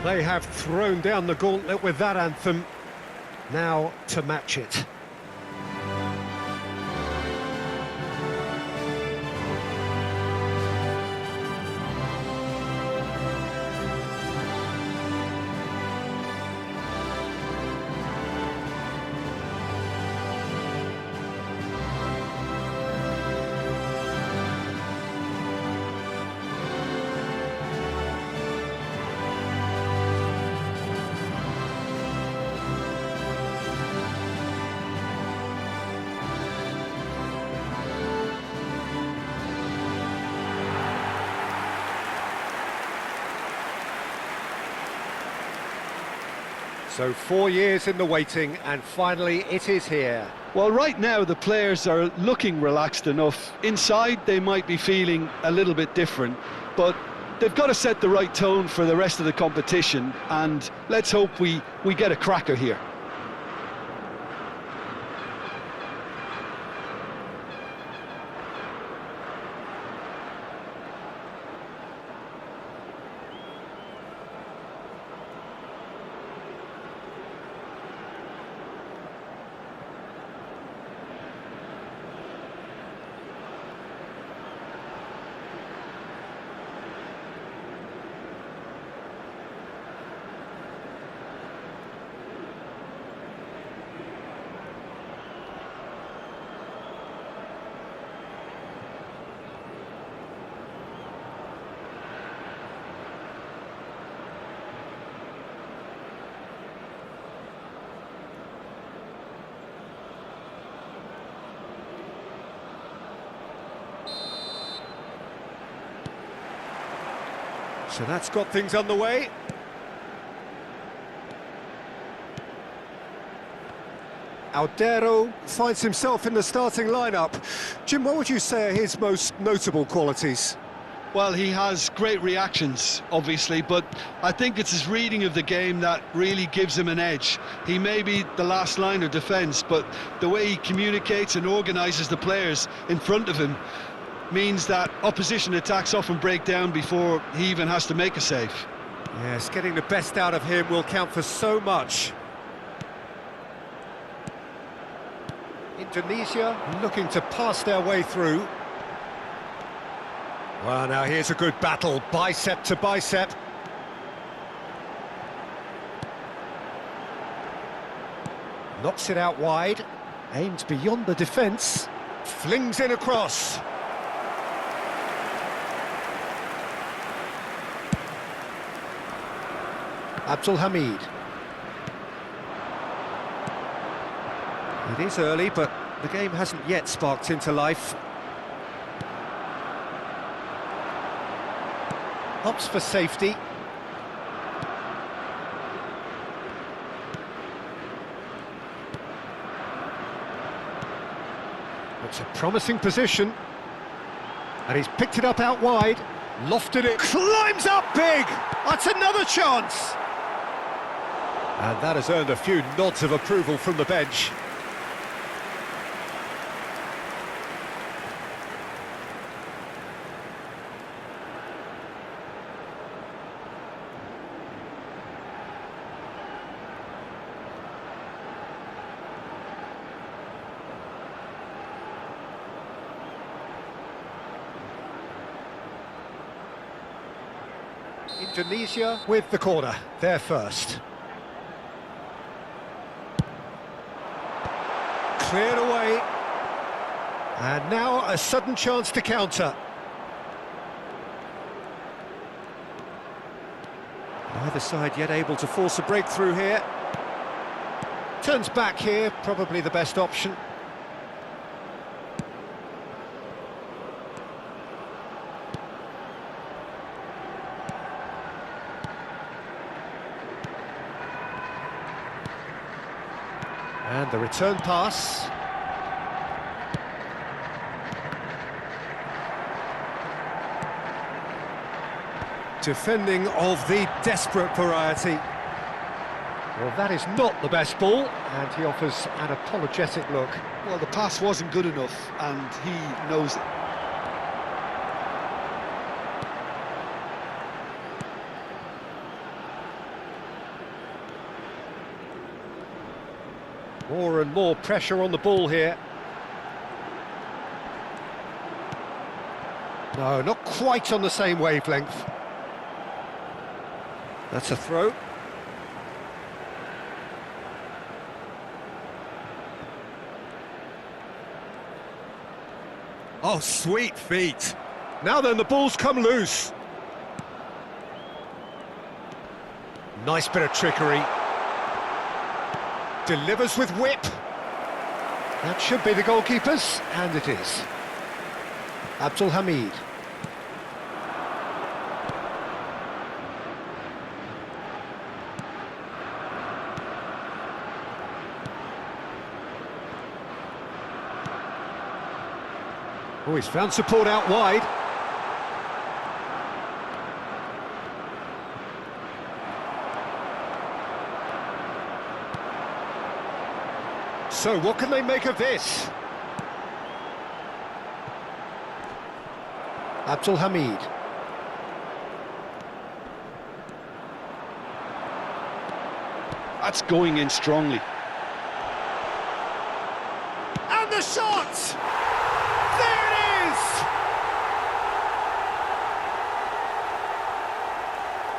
Well, they have thrown down the gauntlet with that anthem. Now to match it. So 4 years in the waiting, and finally it is here. Well, right now the players are looking relaxed enough. Inside they might be feeling a little bit different, but they've got to set the right tone for the rest of the competition, and let's hope we get a cracker here. So that's got things underway. Aldero finds himself in the starting lineup. Jim, what would you say are his most notable qualities? Well, he has great reactions, obviously, but I think it's his reading of the game that really gives him an edge. He may be the last line of defence, but the way he communicates and organises the players in front of him means that opposition attacks often break down before he even has to make a save. Yes, getting the best out of him will count for so much. Indonesia looking to pass their way through. Well, now here's a good battle, bicep to bicep. Knocks it out wide, aims beyond the defence, flings in across. Abdul Hamid. It is early, but the game hasn't yet sparked into life. Opts for safety. It's a promising position. And he's picked it up out wide. Lofted it, climbs up big! That's another chance! And that has earned a few nods of approval from the bench. Indonesia with the corner, there first. Cleared away. And now a sudden chance to counter. Neither side yet able to force a breakthrough here. Turns back here, probably the best option. And the return pass. Defending of the desperate variety. Well, that is not the best ball, and he offers an apologetic look. Well, the pass wasn't good enough, and he knows it. More and more pressure on the ball here. No, not quite on the same wavelength. That's a throw. Oh, sweet feet. Now then, the ball's come loose. Nice bit of trickery. Delivers with whip. That should be the goalkeeper's, and it is. Abdul Hamid. Oh, he's found support out wide. So, what can they make of this? Abdul Hamid. That's going in strongly. And the shot! There it is!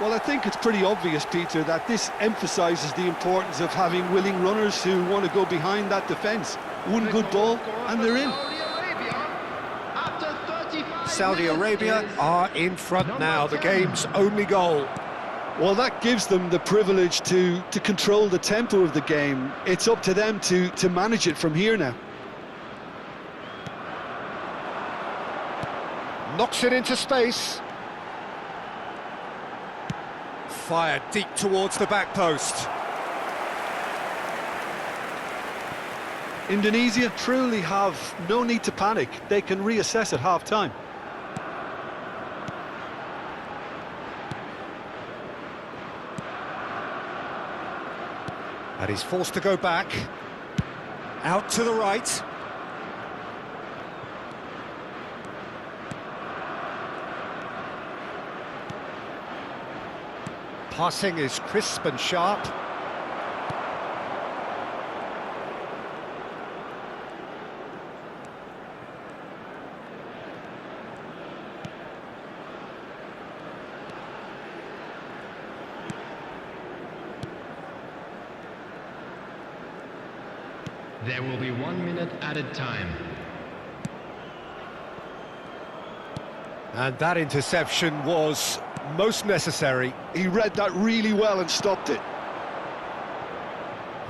Well, I think it's pretty obvious, Peter, that this emphasises the importance of having willing runners who want to go behind that defence. One good ball, and they're in. Saudi Arabia are in front now, the game's only goal. Well, that gives them the privilege to control the tempo of the game. It's up to them to manage it from here now. Knocks it into space. Fired deep towards the back post. Indonesia truly have no need to panic. They can reassess at half-time. And he's forced to go back. Out to the right. Passing is crisp and sharp. There will be 1 minute added time. And that interception was most necessary. He read that really well and stopped it.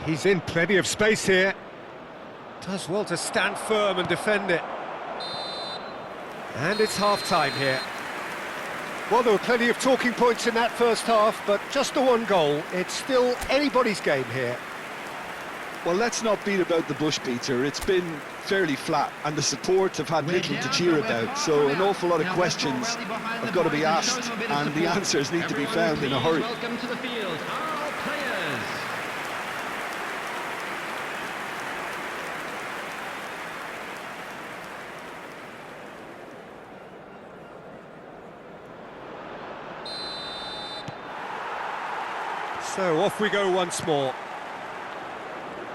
He's in plenty of space here. Does well to stand firm and defend it. And it's half-time here. Well, there were plenty of talking points in that first half, but just the one goal. It's still anybody's game here. Well, let's not beat about the bush, Peter. It's been fairly flat, and the support have had little to cheer about, so an awful lot of questions have got to be asked, and the answers need to be found in a hurry. Welcome to the field, our players. So off we go once more.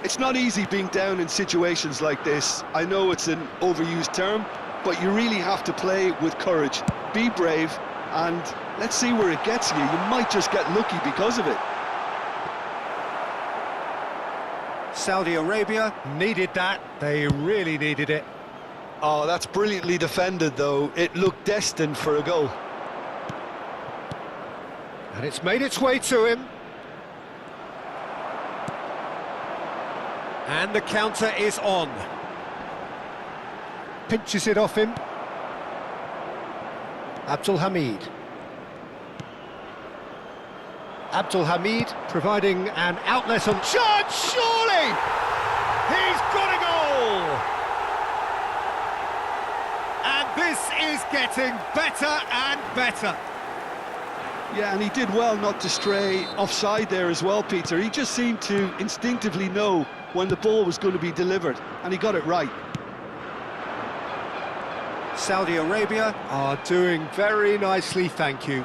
It's not easy being down in situations like this. I know it's an overused term, but you really have to play with courage. Be brave, and let's see where it gets you. You might just get lucky because of it. Saudi Arabia needed that. They really needed it. Oh, that's brilliantly defended, though. It looked destined for a goal. And it's made its way to him. And the counter is on. Pinches it off him. Abdul Hamid. Abdul Hamid providing an outlet on... Shot, surely! He's got a goal! And this is getting better and better. Yeah, and he did well not to stray offside there as well, Peter. He just seemed to instinctively know when the ball was going to be delivered, and he got it right. Saudi Arabia are doing very nicely, thank you.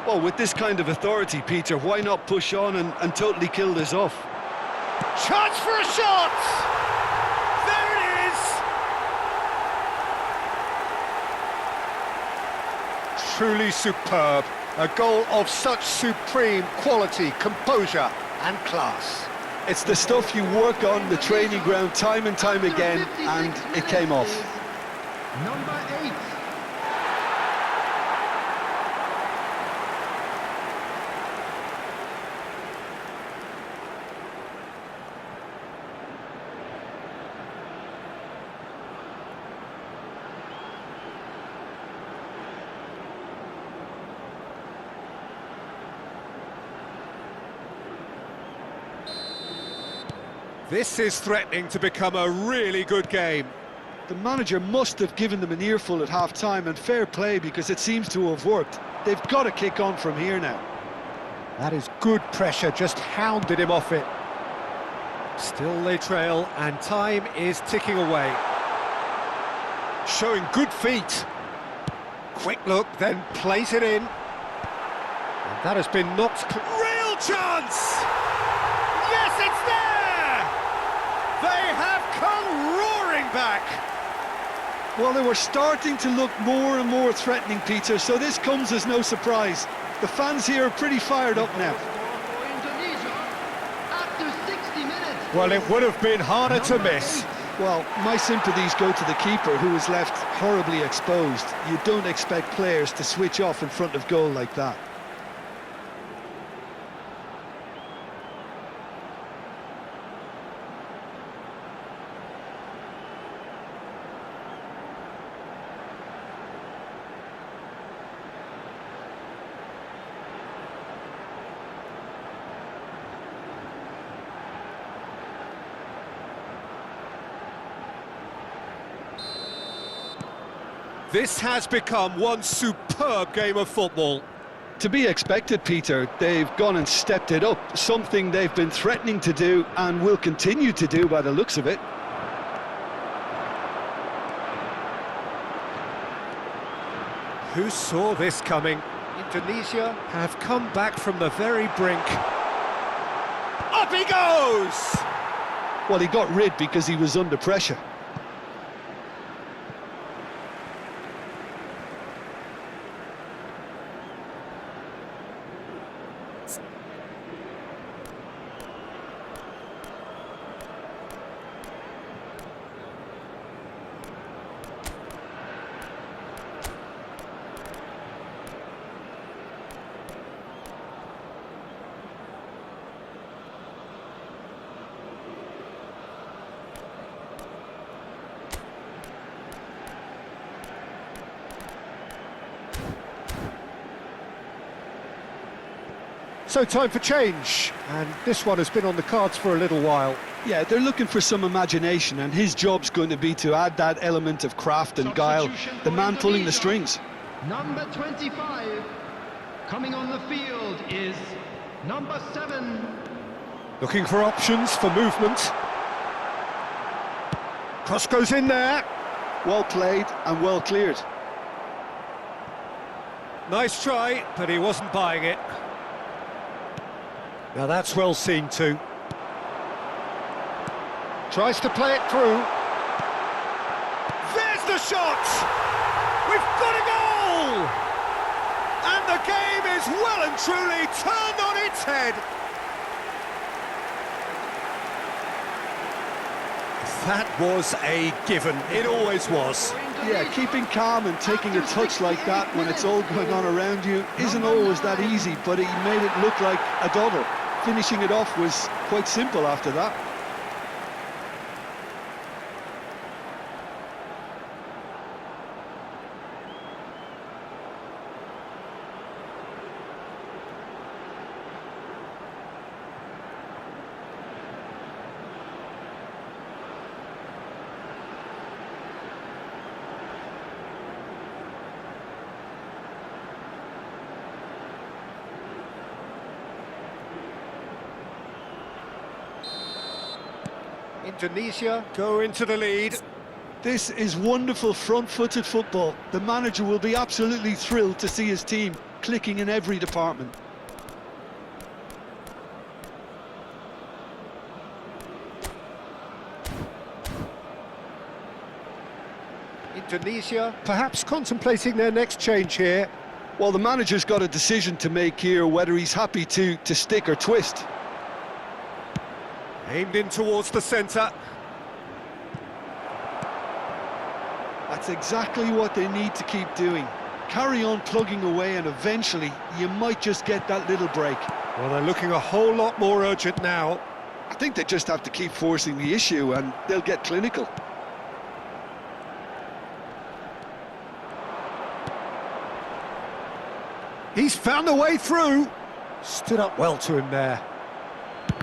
Well, with this kind of authority, Peter, why not push on and totally kill this off? Chance for a shot! There it is! Truly superb. A goal of such supreme quality, composure and class. It's the stuff you work on the training ground time and time again, and it came off. Number 8. This is threatening to become a really good game. The manager must have given them an earful at half-time, and fair play, because it seems to have worked. They've got to kick on from here now. That is good pressure, just hounded him off it. Still they trail, and time is ticking away. Showing good feet. Quick look, then plays it in. And that has been knocked... Real chance! Yes, it's there! They have come roaring back! Well, they were starting to look more and more threatening, Peter, so this comes as no surprise. The fans here are pretty fired up now. For Indonesia, after 60 minutes. Well, it would have been harder to miss. Well, my sympathies go to the keeper, who is left horribly exposed. You don't expect players to switch off in front of goal like that. This has become one superb game of football. To be expected, Peter. They've gone and stepped it up, something they've been threatening to do and will continue to do by the looks of it. Who saw this coming? Indonesia have come back from the very brink. Up he goes! Well, he got rid because he was under pressure. So time for change, and this one has been on the cards for a little while. Yeah, they're looking for some imagination, and his job's going to be to add that element of craft and guile, the man pulling the strings. Number 25. Coming on the field is number 7. Looking for options for movement. Cross goes in there. Well played and well cleared. Nice try, but he wasn't buying it. Now that's well seen too. Tries to play it through. There's the shot! We've got a goal! And the game is well and truly turned on its head. That was a given. It always was. Yeah, keeping calm and taking a touch like that when it's all going on around you isn't always that easy, but he made it look like a dawdle. Finishing it off was quite simple after that. Indonesia go into the lead. This is wonderful front-footed football. The manager will be absolutely thrilled to see his team clicking in every department. Indonesia perhaps contemplating their next change here. Well, the manager's got a decision to make here, whether he's happy to stick or twist. Aimed in towards the centre. That's exactly what they need to keep doing. Carry on plugging away, and eventually you might just get that little break. Well, they're looking a whole lot more urgent now. I think they just have to keep forcing the issue and they'll get clinical. He's found a way through. Stood up well to him there.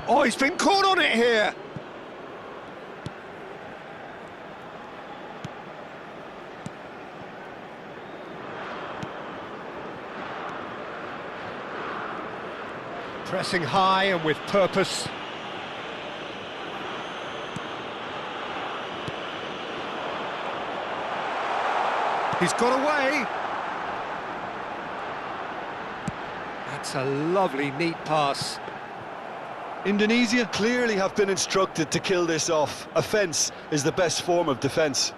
Oh, he's been caught on it here. Pressing high and with purpose. He's got away. That's a lovely, neat pass. Indonesia clearly have been instructed to kill this off. Offence is the best form of defence.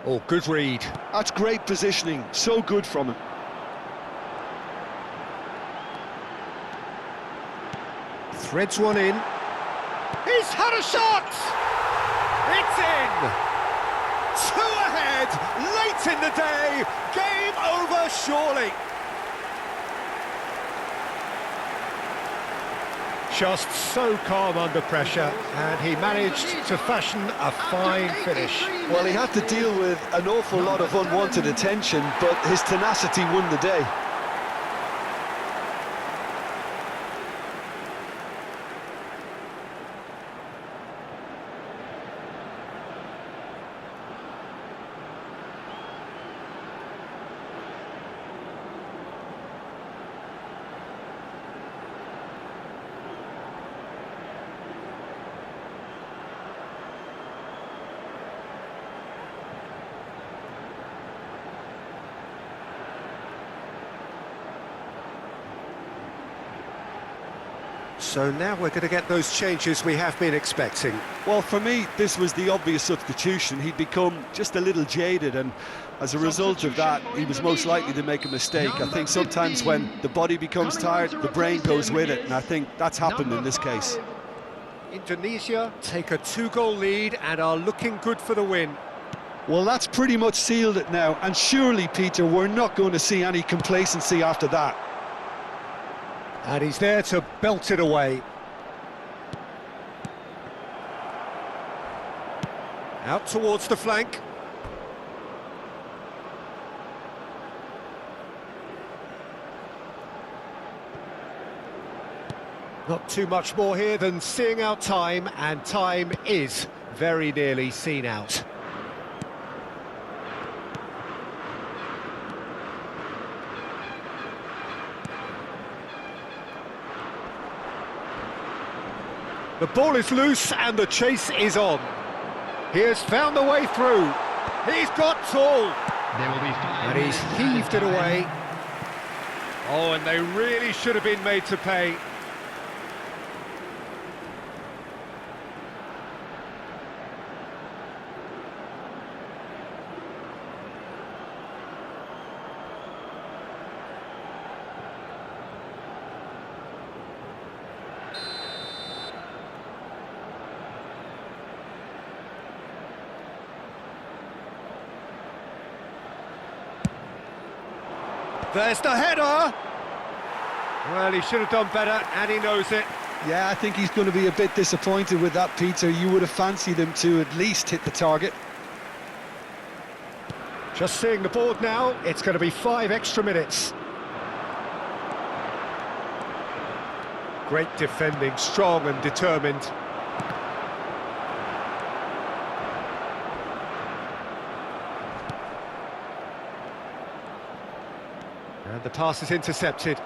Oh, good read. That's great positioning, so good from him. Threads one in. He's had a shot! It's in! 2 ahead, late in the day, game over surely. Just so calm under pressure, and he managed to fashion a fine finish. Well, he had to deal with an awful lot of unwanted attention, but his tenacity won the day. So now we're going to get those changes we have been expecting. Well, for me, this was the obvious substitution. He'd become just a little jaded, and as a result of that, he was most likely to make a mistake. I think sometimes when the body becomes tired, the brain goes with it, and I think that's happened in this case. Indonesia take a 2-goal lead and are looking good for the win. Well, that's pretty much sealed it now, and surely, Peter, we're not going to see any complacency after that. And he's there to belt it away. Out towards the flank. Not too much more here than seeing out time, and time is very nearly seen out. The ball is loose and the chase is on. He has found the way through. He's got tall. There will be 5 And he's minutes heaved it added time. away. Oh, and they really should have been made to pay. There's the header! Well, he should have done better, and he knows it. Yeah, I think he's going to be a bit disappointed with that, Peter. You would have fancied him to at least hit the target. Just seeing the board now, it's going to be 5 extra minutes. Great defending, strong and determined. And the pass is intercepted.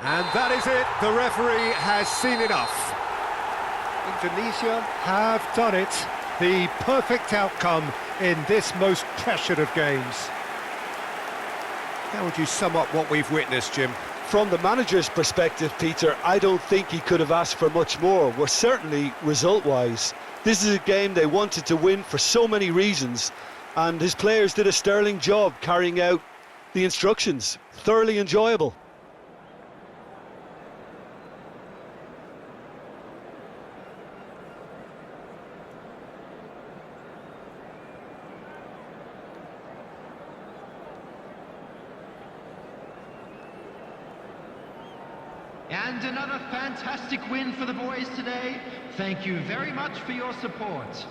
And that is it. The referee has seen enough. Indonesia have done it. The perfect outcome in this most pressured of games. How would you sum up what we've witnessed, Jim? From the manager's perspective, Peter, I don't think he could have asked for much more. Well, certainly result-wise. This is a game they wanted to win for so many reasons, and his players did a sterling job carrying out the instructions. Thoroughly enjoyable. And another fantastic win for the boys today. Thank you very much for your support.